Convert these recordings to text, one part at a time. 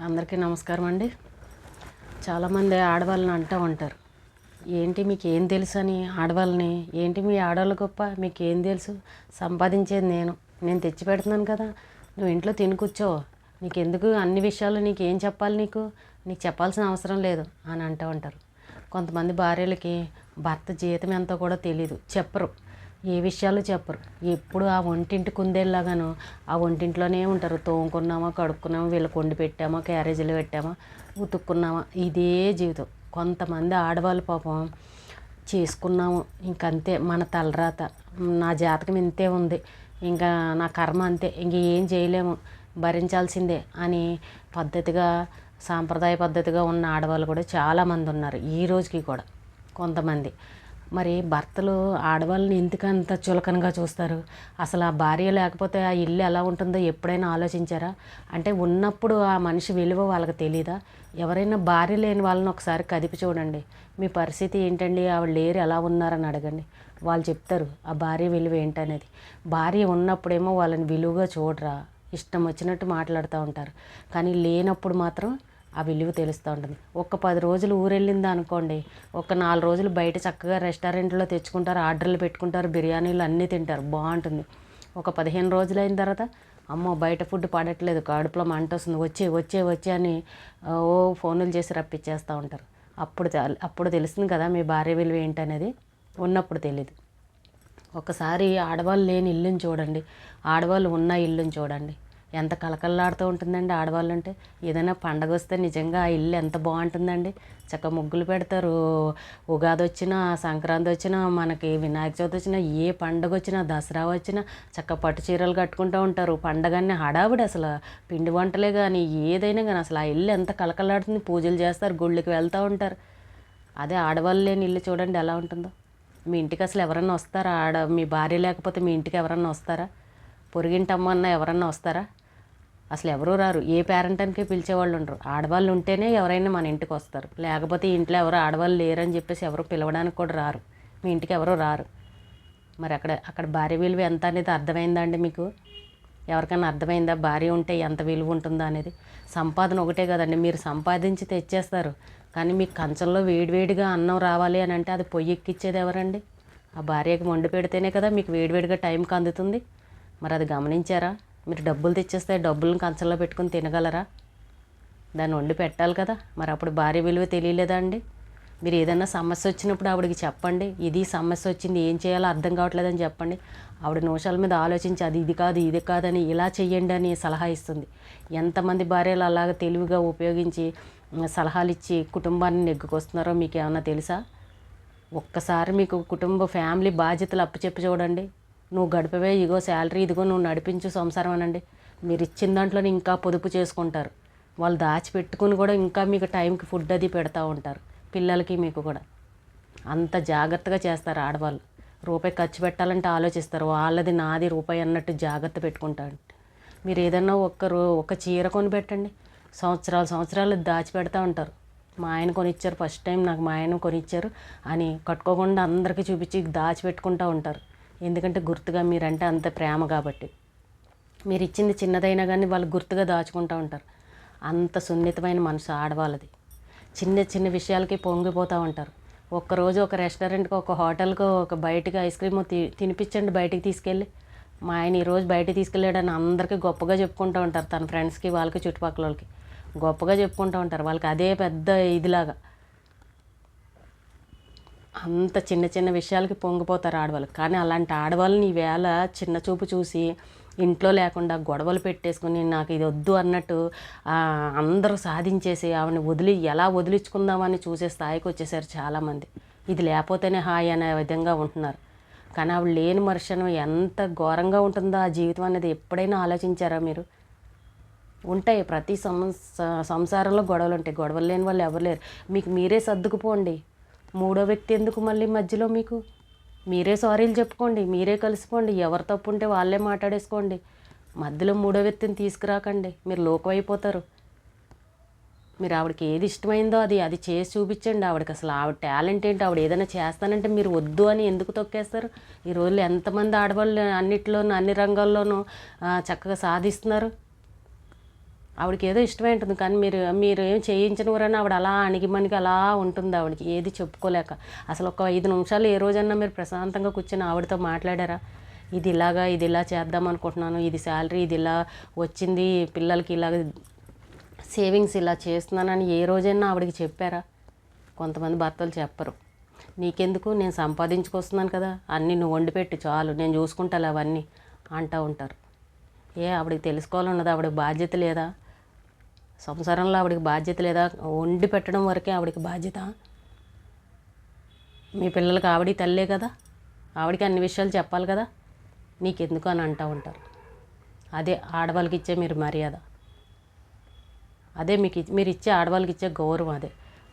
అందరికీ నమస్కారం అండి. చాలామంది ఆడవాళ్ళని అంటూ ఉంటారు, ఏంటి మీకు ఏం తెలుసు అని. ఆడవాళ్ళని ఏంటి మీ ఆడవాళ్ళ గొప్ప, మీకు ఏం తెలుసు, సంపాదించేది నేను తెచ్చి పెడుతున్నాను కదా, నువ్వు ఇంట్లో తిని కూర్చో, నీకెందుకు అన్ని విషయాలు, నీకేం చెప్పాలి, నీకు చెప్పాల్సిన అవసరం లేదు అని అంటూ ఉంటారు. కొంతమంది భార్యలకి భర్త జీతం ఎంతో కూడా తెలీదు, చెప్పరు, ఏ విషయాలు చెప్పరు. ఎప్పుడు ఆ వంటింటి కుందేలాగాను ఆ వంటింట్లోనే ఉంటారు. తోముకున్నామా, కడుక్కున్నామా, వీళ్ళకి వండి పెట్టామా, క్యారేజీలు పెట్టామా, ఉతుక్కున్నామా, ఇదే జీవితం. కొంతమంది ఆడవాళ్ళు పాపం చేసుకున్నాము ఇంకంతే, మన తలరాత, నా జాతకం ఇంతే ఉంది, ఇంకా నా కర్మ అంతే, ఇంక ఏం చేయలేము, భరించాల్సిందే అని పద్ధతిగా సాంప్రదాయ పద్ధతిగా ఉన్న ఆడవాళ్ళు కూడా చాలామంది ఉన్నారు ఈ రోజుకి కూడా. కొంతమంది మరి భర్తలు ఆడవాళ్ళని ఎందుకంత చులకనగా చూస్తారు? అసలు ఆ భార్య లేకపోతే ఆ ఇల్లు ఎలా ఉంటుందో ఎప్పుడైనా ఆలోచించారా? అంటే ఉన్నప్పుడు ఆ మనిషి విలువ వాళ్ళకి తెలీదా? ఎవరైనా భార్య లేని వాళ్ళని ఒకసారి కదిపి చూడండి, మీ పరిస్థితి ఏంటండి, ఆవిడ లేరు, ఎలా ఉన్నారని అడగండి, వాళ్ళు చెప్తారు ఆ భార్య విలువ ఏంటనేది. భార్య ఉన్నప్పుడేమో వాళ్ళని విలువగా చూడరా, ఇష్టం వచ్చినట్టు మాట్లాడుతూ ఉంటారు, కానీ లేనప్పుడు మాత్రం ఆ విలువ తెలుస్తూ ఉంటుంది. ఒక 10 రోజులు ఊరెళ్ళిందా అనుకోండి, ఒక 4 రోజులు బయట చక్కగా రెస్టారెంట్లో తెచ్చుకుంటారు, ఆర్డర్లు పెట్టుకుంటారు, బిర్యానీలు అన్నీ తింటారు, బాగుంటుంది. ఒక 15 రోజులు అయిన తర్వాత అమ్మో బయట ఫుడ్ పడట్లేదు, కడుపులో మంట వస్తుంది, వచ్చే అని ఓ ఫోన్లు చేసి రప్పించేస్తూ ఉంటారు. అప్పుడు తెలుస్తుంది కదా మీ భార్య విలువ ఏంటనేది. ఉన్నప్పుడు తెలీదు. ఒకసారి ఆడవాళ్ళు లేని ఇల్లుని చూడండి, ఆడవాళ్ళు ఉన్న ఇల్లుని చూడండి, ఎంత కలకల్లాడుతూ ఉంటుందండి ఆడవాళ్ళు అంటే. ఏదైనా పండగ వస్తే నిజంగా ఆ ఇల్లు ఎంత బాగుంటుందండి. చక్కగా ముగ్గులు పెడతారు, ఉగాది వచ్చినా, సంక్రాంతి వచ్చినా, మనకి వినాయక చవితి వచ్చినా, ఏ పండగ వచ్చినా, దసరా వచ్చినా చక్కగా పట్టు చీరలు కట్టుకుంటూ ఉంటారు. పండగని హడావిడి, అసలు పిండి వంటలే కానీ ఏదైనా కానీ అసలు ఆ ఇల్లు ఎంత కలకల్లాడుతుంది. పూజలు చేస్తారు, గుళ్ళకి వెళ్తూ ఉంటారు. అదే ఆడవాళ్ళు లేని ఇల్లు చూడండి ఎలా ఉంటుందో. మీ ఇంటికి అసలు ఎవరన్నా వస్తారా? మీ భార్య లేకపోతే మీ ఇంటికి ఎవరన్నా వస్తారా? పొరిగింటమ్మన్నా ఎవరన్నా వస్తారా? అసలు ఎవరూ రారు. ఏ పేరెంటానికి పిలిచేవాళ్ళు ఉండరు. ఆడవాళ్ళు ఉంటేనే ఎవరైనా మన ఇంటికి వస్తారు, లేకపోతే ఇంట్లో ఎవరు ఆడవాళ్ళు లేరని చెప్పేసి ఎవరు పిలవడానికి కూడా రారు, మీ ఇంటికి ఎవరూ రారు. మరి అక్కడ భార్య విలువ ఎంత అనేది అర్థమైందా అండి మీకు? ఎవరికైనా అర్థమైందా భార్య ఉంటే ఎంత విలువ ఉంటుందో అనేది? సంపాదన ఒకటే కదండి, మీరు సంపాదించి తెచ్చేస్తారు, కానీ మీకు కంచంలో వేడివేడిగా అన్నం రావాలి అని అంటే అది పొయ్యి ఎక్కిచ్చేది ఎవరండి? ఆ భార్యకి వండి పెడితేనే కదా మీకు వేడివేడిగా టైంకి అందుతుంది. మరి అది గమనించారా? మీరు డబ్బులు తెచ్చేస్తే డబ్బులను కంచంలో పెట్టుకుని తినగలరా? దాన్ని వండి పెట్టాలి కదా. మరి అప్పుడు భార్య విలువ తెలియలేదా అండి? మీరు ఏదైనా సమస్య వచ్చినప్పుడు ఆవిడకి చెప్పండి, ఇది సమస్య వచ్చింది, ఏం చేయాలో అర్థం కావట్లేదని చెప్పండి. ఆవిడ నిమిషాల మీద ఆలోచించి అది ఇది కాదని ఇలా చెయ్యండి అని సలహా ఇస్తుంది. ఎంతమంది భార్యలు అలాగ తెలివిగా ఉపయోగించి సలహాలు ఇచ్చి కుటుంబాన్ని నెగ్గుకొస్తున్నారో మీకు ఏమన్నా తెలుసా? ఒక్కసారి మీకు ఫ్యామిలీ బాధ్యతలు అప్పచెప్పి చూడండి. నువ్వు గడిపవే, ఇగో శాలరీ, ఇదిగో నువ్వు నడిపించు సంసారం అనండి, మీరు ఇచ్చిన దాంట్లోనే ఇంకా పొదుపు చేసుకుంటారు. వాళ్ళు దాచిపెట్టుకుని కూడా ఇంకా మీకు టైంకి ఫుడ్ అది పెడతా ఉంటారు, పిల్లలకి మీకు కూడా. అంత జాగ్రత్తగా చేస్తారు ఆడవాళ్ళు. రూపాయి ఖర్చు పెట్టాలంటే ఆలోచిస్తారు, వాళ్ళది నాది రూపాయి అన్నట్టు జాగ్రత్త పెట్టుకుంటారు. మీరు ఏదన్నా ఒక చీర కొని పెట్టండి, సంవత్సరాలు దాచిపెడతా ఉంటారు. మా ఆయన కొనిచ్చారు, ఫస్ట్ టైం నాకు మా ఆయన కొనిచ్చారు అని కట్టుకోకుండా అందరికీ చూపించి దాచిపెట్టుకుంటూ ఉంటారు. ఎందుకంటే గుర్తుగా, మీరంటే అంత ప్రేమ కాబట్టి. మీరు ఇచ్చింది చిన్నదైనా కానీ వాళ్ళు గుర్తుగా దాచుకుంటూ ఉంటారు. అంత సున్నితమైన మనసు ఆడవాళ్ళది. చిన్న చిన్న విషయాలకి పొంగిపోతూ ఉంటారు. ఒక్కరోజు ఒక రెస్టారెంట్కి, ఒక హోటల్కి, ఒక బయటికి ఐస్ క్రీమ్ తినిపించండి బయటికి తీసుకెళ్ళి. మా ఆయన ఈరోజు బయటికి తీసుకెళ్ళాడని అందరికీ గొప్పగా చెప్పుకుంటూ ఉంటారు, తన ఫ్రెండ్స్కి, వాళ్ళకి, చుట్టుపక్కల వాళ్ళకి గొప్పగా చెప్పుకుంటూ ఉంటారు. వాళ్ళకి అదే పెద్ద ఇదిలాగా. అంత చిన్న చిన్న విషయాలకి పొంగిపోతారు ఆడవాళ్ళు. కానీ అలాంటి ఆడవాళ్ళని ఈవేళ చిన్న చూపు చూసి ఇంట్లో లేకుండా గొడవలు పెట్టేసుకుని నాకు ఇది వద్దు అన్నట్టు అందరూ సాధించేసి ఆవిడని ఎలా వదిలించుకుందామని చూసే స్థాయికి వచ్చేసారు చాలామంది. ఇది లేకపోతేనే హాయ్ అనే విధంగా ఉంటున్నారు. కానీ ఆవిడ లేని మనుషను ఎంత ఘోరంగా ఉంటుందో ఆ జీవితం అనేది ఎప్పుడైనా ఆలోచించారా మీరు? ఉంటాయి, ప్రతి సంసారంలో గొడవలు ఉంటాయి. గొడవలు లేని వాళ్ళు ఎవరు లేరు. మీకు మీరే సర్దుకుపోండి. మూడో వ్యక్తి ఎందుకు మళ్ళీ మధ్యలో? మీకు మీరే సారీలు చెప్పుకోండి, మీరే కలిసిపోండి, ఎవరు తప్పు ఉంటే వాళ్ళే మాట్లాడేసుకోండి. మధ్యలో మూడో వ్యక్తిని తీసుకురాకండి, మీరు లోకం అయిపోతారు. మీరు ఆవిడకి ఏది ఇష్టమైందో అది చేసి చూపించండి. ఆవిడకి అసలు ఆవిడ టాలెంట్ ఏంటి, ఆవిడ ఏదైనా చేస్తానంటే మీరు వద్దు అని ఎందుకు తొక్కేస్తారు? ఈ రోజుల్లో ఎంతమంది ఆడవాళ్ళు అన్నిట్లోనూ, అన్ని రంగాల్లోనూ చక్కగా సాధిస్తున్నారు. ఆవిడకి ఏదో ఇష్టమై ఉంటుంది, కానీ మీరు ఏం చేయించనివరని ఆవిడ అలా అణిగిమణిగి అలా ఉంటుంది. ఆవిడకి ఏది చెప్పుకోలేక అసలు ఒక 5 నిమిషాలు ఏ రోజన్నా మీరు ప్రశాంతంగా కూర్చొని ఆవిడతో మాట్లాడారా? ఇది ఇలా చేద్దాం అనుకుంటున్నాను, ఇది శాలరీ ఇది ఇలా వచ్చింది, పిల్లలకి ఇలాగ సేవింగ్స్ ఇలా చేస్తున్నానని ఏ రోజైనా ఆవిడకి చెప్పారా? కొంతమంది భర్తలు చెప్పరు. నీకెందుకు, నేను సంపాదించుకొస్తున్నాను కదా, అన్నీ నువ్వు వండి పెట్టి చాలు, నేను చూసుకుంటాను అవన్నీ అంటూ ఉంటారు. ఆవిడకి తెలుసుకోవాలన్నది, ఆవిడకి బాధ్యత లేదా? సంసారంలో ఆవిడకి బాధ్యత లేదా? వండి పెట్టడం వరకే ఆవిడకి బాధ్యత. మీ పిల్లలకి ఆవిడ తల్లే కదా, ఆవిడకి అన్ని విషయాలు చెప్పాలి కదా, నీకెందుకు అని అంటూ ఉంటారు. అదే ఆడవాళ్ళకి ఇచ్చే మీరు మర్యాద, అదే మీరు ఇచ్చే ఆడవాళ్ళకి ఇచ్చే గౌరవం అదే.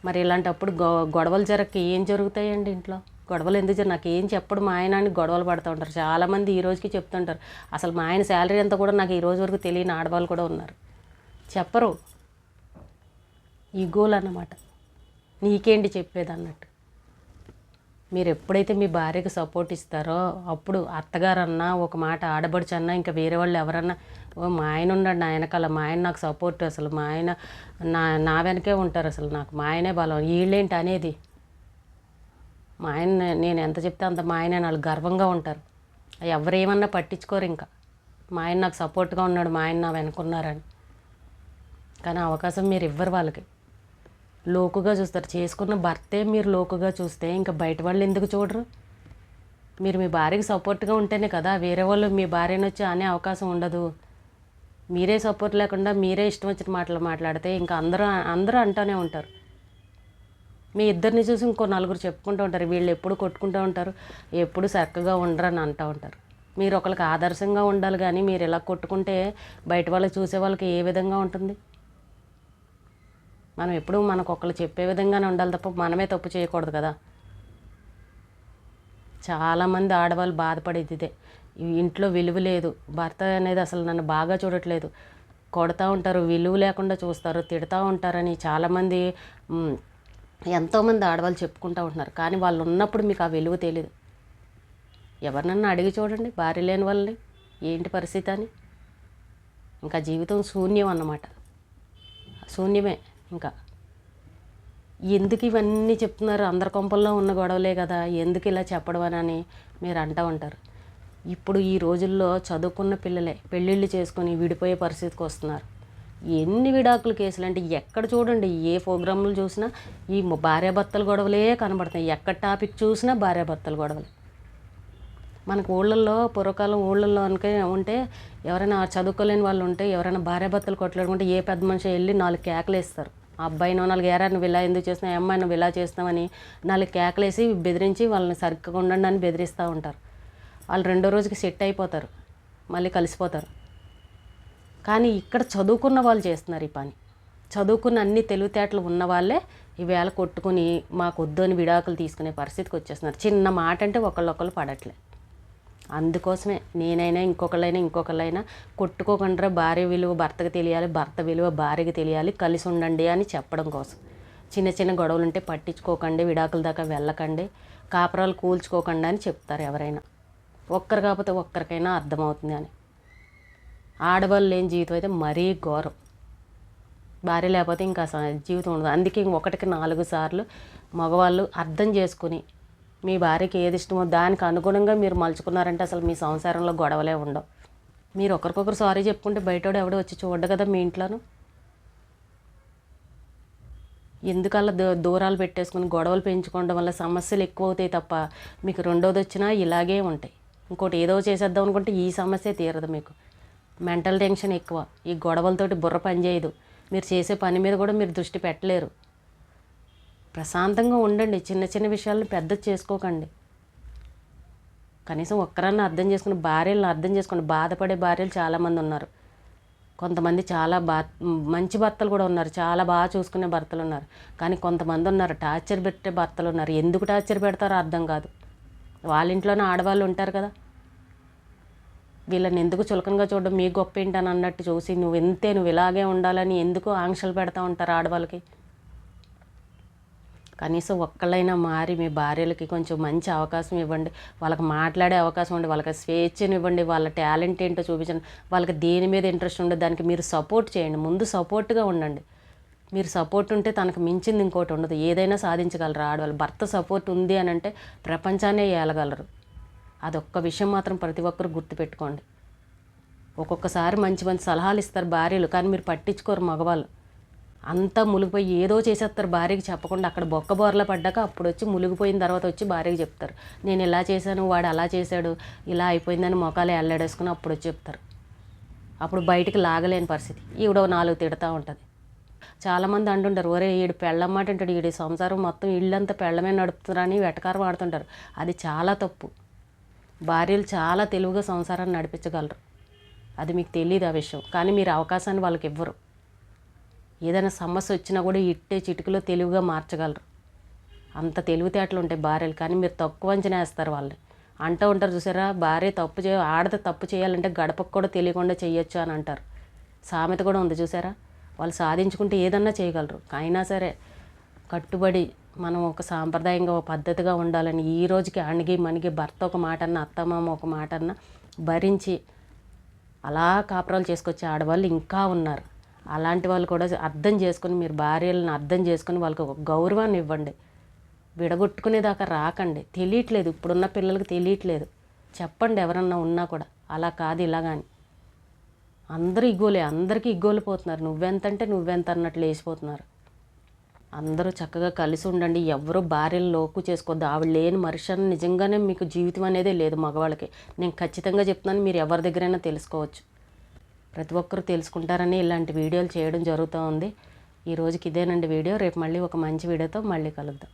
మరి ఇలాంటప్పుడు గొడవలు ఏం జరుగుతాయండి ఇంట్లో? గొడవలు ఎందుకు నాకు ఏం చెప్పడు మా ఆయన అని గొడవలు పడుతూ ఉంటారు. చాలామంది ఈ రోజుకి చెప్తుంటారు, అసలు మా ఆయన శాలరీ అంతా కూడా నాకు ఈ రోజు వరకు తెలియని ఆడవాళ్ళు కూడా ఉన్నారు. చెప్పరు, ఈగోలు అన్నమాట. నీకేంటి చెప్పేది అన్నట్టు. మీరు ఎప్పుడైతే మీ భార్యకి సపోర్ట్ ఇస్తారో అప్పుడు అత్తగారన్నా ఒక మాట, ఆడబడుచన్నా ఇంకా వేరే వాళ్ళు ఎవరన్నా, మా ఆయన ఉన్నాడు నా వెనకాల, మా ఆయన నాకు సపోర్ట్, అసలు మా ఆయన నా వెనకే ఉంటారు, అసలు నాకు మా ఆయనే బలం, వీళ్ళేంటి అనేది. మా ఆయన నేను ఎంత చెప్తే అంత మా ఆయన వాళ్ళు గర్వంగా ఉంటారు. ఎవరేమన్నా పట్టించుకోరు. ఇంకా మా ఆయన నాకు సపోర్ట్గా ఉన్నాడు, మా ఆయన నా వెనుకున్నారని. కానీ అవకాశం మీరు ఇవ్వరు వాళ్ళకి. లోకుగా చూస్తారు. చేసుకున్న భర్తే మీరు లోకుగా చూస్తే ఇంకా బయట వాళ్ళు ఎందుకు చూడరు? మీరు మీ భార్యకి సపోర్ట్గా ఉంటేనే కదా వేరే వాళ్ళు మీ భార్యను వచ్చి అనే అవకాశం ఉండదు. మీరే సపోర్ట్ లేకుండా మీరే ఇష్టం వచ్చిన మాటలు మాట్లాడితే ఇంకా అందరూ అంటూనే ఉంటారు. మీ ఇద్దరిని చూసి ఇంకో నలుగురు చెప్పుకుంటూ ఉంటారు, వీళ్ళు ఎప్పుడు కొట్టుకుంటూ ఉంటారు, ఎప్పుడు చక్కగా ఉండరు అని అంటూ ఉంటారు. మీరు ఒకరికి ఆదర్శంగా ఉండాలి, కానీ మీరు ఇలా కొట్టుకుంటే బయట వాళ్ళకి చూసే వాళ్ళకి ఏ విధంగా ఉంటుంది? మనం ఎప్పుడూ మనకొకళ్ళు చెప్పే విధంగానే ఉండాలి తప్ప మనమే తప్పు చేయకూడదు కదా. చాలామంది ఆడవాళ్ళు బాధపడేది ఇదే, ఇంట్లో విలువ లేదు, భర్త అనేది అసలు నన్ను బాగా చూడట్లేదు, కొడతా ఉంటారు, విలువ లేకుండా చూస్తారు, తిడతా ఉంటారని చాలామంది ఎంతోమంది ఆడవాళ్ళు చెప్పుకుంటూ ఉంటున్నారు. కానీ వాళ్ళు ఉన్నప్పుడు మీకు ఆ విలువ తెలియదు. ఎవరినన్నా అడిగి చూడండి భార్య లేని వాళ్ళని, ఏంటి పరిస్థితి అని. ఇంకా జీవితం శూన్యం అన్నమాట, శూన్యమే. ఇంకా ఎందుకు ఇవన్నీ చెప్తున్నారు? అందరి కొంపల్లో ఉన్న గొడవలే కదా, ఎందుకు ఇలా చెప్పడం అని మీరు అంటూ ఉంటారు. ఇప్పుడు ఈ రోజుల్లో చదువుకున్న పిల్లలే పెళ్ళిళ్ళు చేసుకొని విడిపోయే పరిస్థితికి వస్తున్నారు. ఎన్ని విడాకుల కేసులు అంటే ఎక్కడ చూడండి, ఏ ప్రోగ్రాంలు చూసినా ఈ భార్యాభర్తల గొడవలే కనబడుతున్నాయి. ఎక్కడ టాపిక్ చూసినా భార్యాభర్తల గొడవలు. మనకు ఊళ్ళల్లో పూర్వకాలం ఊళ్ళల్లో ఉంటే ఎవరైనా చదువుకోలేని వాళ్ళు ఉంటే ఎవరైనా భార్యాభర్తలు కొట్లాడుకుంటే ఏ పెద్ద మనిషి వెళ్ళి 4 కేకలు వేస్తారు. ఆ అబ్బాయినో 4 ఏరా నువ్వు ఇలా ఎందుకు చేస్తున్నావు, అమ్మాయి నువ్వు ఇలా చేస్తామని 4 కేకలు వేసి బెదిరించి వాళ్ళని సరిగ్గా ఉండండి అని బెదిరిస్తూ ఉంటారు. వాళ్ళు 2వ రోజుకి సెట్ అయిపోతారు, మళ్ళీ కలిసిపోతారు. కానీ ఇక్కడ చదువుకున్న వాళ్ళు చేస్తున్నారు ఈ పని. చదువుకున్న అన్ని తెలివితేటలు ఉన్న వాళ్ళే ఈవేళ కొట్టుకుని మాకు వద్దు అని విడాకులు తీసుకునే పరిస్థితికి వచ్చేస్తున్నారు. చిన్న మాట అంటే ఒకళ్ళొకళ్ళు పడట్లే. అందుకోసమే నేనైనా ఇంకొకళ్ళైనా కొట్టుకోకుండా భార్య విలువ భర్తకు తెలియాలి, భర్త విలువ భార్యకి తెలియాలి, కలిసి ఉండండి అని చెప్పడం కోసం. చిన్న చిన్న గొడవలు ఉంటే పట్టించుకోకండి, విడాకుల దాకా వెళ్ళకండి, కాపురాలు కూల్చుకోకండి అని చెప్తారు ఎవరైనా. ఒక్కరు కాకపోతే ఒక్కరికైనా అర్థమవుతుంది అని. ఆడవాళ్ళు లేని జీవితం అయితే మరీ ఘోరం. భార్య లేకపోతే ఇంకా జీవితం ఉండదు. అందుకే 1కి 4 సార్లు మగవాళ్ళు అర్థం చేసుకుని మీ భార్యకి ఏది ఇష్టమో దానికి అనుగుణంగా మీరు మలుచుకున్నారంటే అసలు మీ సంసారంలో గొడవలే ఉండవు. మీరు ఒకరికొకరు సారీ చెప్పుకుంటే బయటోడు ఎవడో వచ్చి చూడ కదా మీ ఇంట్లోనూ. ఎందుకలా దూరాలు పెట్టేసుకుని గొడవలు పెంచుకోవడం వల్ల సమస్యలు ఎక్కువ అవుతాయి తప్ప మీకు రెండోది వచ్చినా ఇలాగే ఉంటాయి. ఇంకోటి ఏదో చేసేద్దాం అనుకుంటే ఈ సమస్య తీరదు. మీకు మెంటల్ టెన్షన్ ఎక్కువ, ఈ గొడవలతోటి బుర్ర పనిచేయదు, మీరు చేసే పని మీద కూడా మీరు దృష్టి పెట్టలేరు. ప్రశాంతంగా ఉండండి, చిన్న చిన్న విషయాలను పెద్ద చేసుకోకండి. కనీసం ఒక్కరన్నా అర్థం చేసుకుని భార్యలను అర్థం చేసుకోండి. బాధపడే భార్యలు చాలామంది ఉన్నారు. కొంతమంది చాలా మంచి భర్తలు కూడా ఉన్నారు, చాలా బాగా చూసుకునే భర్తలు ఉన్నారు. కానీ కొంతమంది ఉన్నారు టార్చర్ పెట్టే భర్తలు ఉన్నారు. ఎందుకు టార్చర్ పెడతారో అర్థం కాదు. వాళ్ళ ఇంట్లోనే ఆడవాళ్ళు ఉంటారు కదా, వీళ్ళని ఎందుకు చులకనగా చూడడం, మీ గొప్ప ఏంటని అన్నట్టు చూసి నువ్వు ఇలాగే ఉండాలని ఎందుకు ఆంక్షలు పెడతా ఉంటారు ఆడవాళ్ళకి. కనీసం ఒక్కళ్ళైనా మారి మీ భార్యలకి కొంచెం మంచి అవకాశం ఇవ్వండి, వాళ్ళకి మాట్లాడే అవకాశం ఇవ్వండి, వాళ్ళకి స్వేచ్ఛను ఇవ్వండి, వాళ్ళ టాలెంట్ ఏంటో చూపించండి. వాళ్ళకి దేని మీద ఇంట్రెస్ట్ ఉండదు దానికి మీరు సపోర్ట్ చేయండి. ముందు సపోర్ట్గా ఉండండి. మీరు సపోర్ట్ ఉంటే తనకు మించింది ఇంకోటి ఉండదు. ఏదైనా సాధించగలరు ఆడవాళ్ళు. భర్త సపోర్ట్ ఉంది అని అంటే ప్రపంచాన్నే ఏలగలరు. అదొక్క విషయం మాత్రం ప్రతి ఒక్కరు గుర్తుపెట్టుకోండి. ఒక్కొక్కసారి మంచి మంచి సలహాలు ఇస్తారు భార్యలు, కానీ మీరు పట్టించుకోరు మగవాళ్ళు. అంతా మునిగిపోయి ఏదో చేసేస్తారు భార్యకి చెప్పకుండా. అక్కడ బొక్కబోర్ల పడ్డాక అప్పుడు వచ్చి మునిగిపోయిన తర్వాత వచ్చి భార్యకి చెప్తారు, నేను ఇలా చేశాను, వాడు అలా చేశాడు, ఇలా అయిపోయిందని మొఖాలు ఎల్లడేసుకుని అప్పుడు వచ్చి చెప్తారు. అప్పుడు బయటికి లాగలేని పరిస్థితి. ఈవిడ 4 తిడతా ఉంటుంది. చాలామంది అంటుంటారు, ఒరే ఈడు పెళ్ళమ్మాట అంటాడు, ఈడి సంసారం మొత్తం ఇళ్ళంతా పెళ్ళమే నడుపుతారని వెటకారం ఆడుతుంటారు. అది చాలా తప్పు. భార్యలు చాలా తెలివిగా సంసారాన్ని నడిపించగలరు. అది మీకు తెలియదు ఆ విషయం, కానీ మీరు అవకాశాన్ని వాళ్ళకి ఇవ్వరు. ఏదైనా సమస్య వచ్చినా కూడా ఇట్టే చిటికలో తెలివిగా మార్చగలరు. అంత తెలివితేటలు ఉంటాయి భార్యలు, కానీ మీరు తక్కువ అంచనా వేస్తారు వాళ్ళని. అంటూ ఉంటారు చూసారా, భార్య ఆడది తప్పు చేయాలంటే గడపకు కూడా తెలియకుండా చేయొచ్చు అని అంటారు. సామెత కూడా ఉంది చూసారా. వాళ్ళు సాధించుకుంటే ఏదన్నా చేయగలరు. అయినా సరే కట్టుబడి మనం ఒక సాంప్రదాయంగా ఒక పద్ధతిగా ఉండాలని ఈ రోజుకి అణిగి మణిగి భర్త ఒక మాట అన్న, అత్తమామ ఒక మాట అన్న భరించి అలా కాపురాలు చేసుకొచ్చే ఆడవాళ్ళు ఇంకా ఉన్నారు. అలాంటి వాళ్ళు కూడా అర్థం చేసుకుని, మీరు భార్యలను అర్థం చేసుకుని వాళ్ళకి ఒక గౌరవాన్ని ఇవ్వండి. విడగొట్టుకునేదాకా రాకండి. తెలియట్లేదు, ఇప్పుడున్న పిల్లలకి తెలియట్లేదు. చెప్పండి ఎవరన్నా ఉన్నా కూడా, అలా కాదు ఇలాగాని. అందరూ ఇగ్గోలే, అందరికీ ఇగ్గోలు పోతున్నారు. నువ్వెంతంటే నువ్వెంత అన్నట్లు వేసిపోతున్నారు. అందరూ చక్కగా కలిసి ఉండండి. ఎవరూ భార్యలు లోకు చేసుకోవద్దు. ఆవిడ లేని మనిషి నిజంగానే మీకు జీవితం అనేదే లేదు మగవాళ్ళకి. నేను ఖచ్చితంగా చెప్తున్నాను, మీరు ఎవరి దగ్గరైనా తెలుసుకోవచ్చు. ప్రతి ఒక్కరూ తెలుసుకుంటారని ఇలాంటి వీడియోలు చేయడం జరుగుతూ ఉంది. ఈ రోజుకి ఇదేనండి వీడియో. రేపు మళ్ళీ ఒక మంచి వీడియోతో మళ్ళీ కలుద్దాం.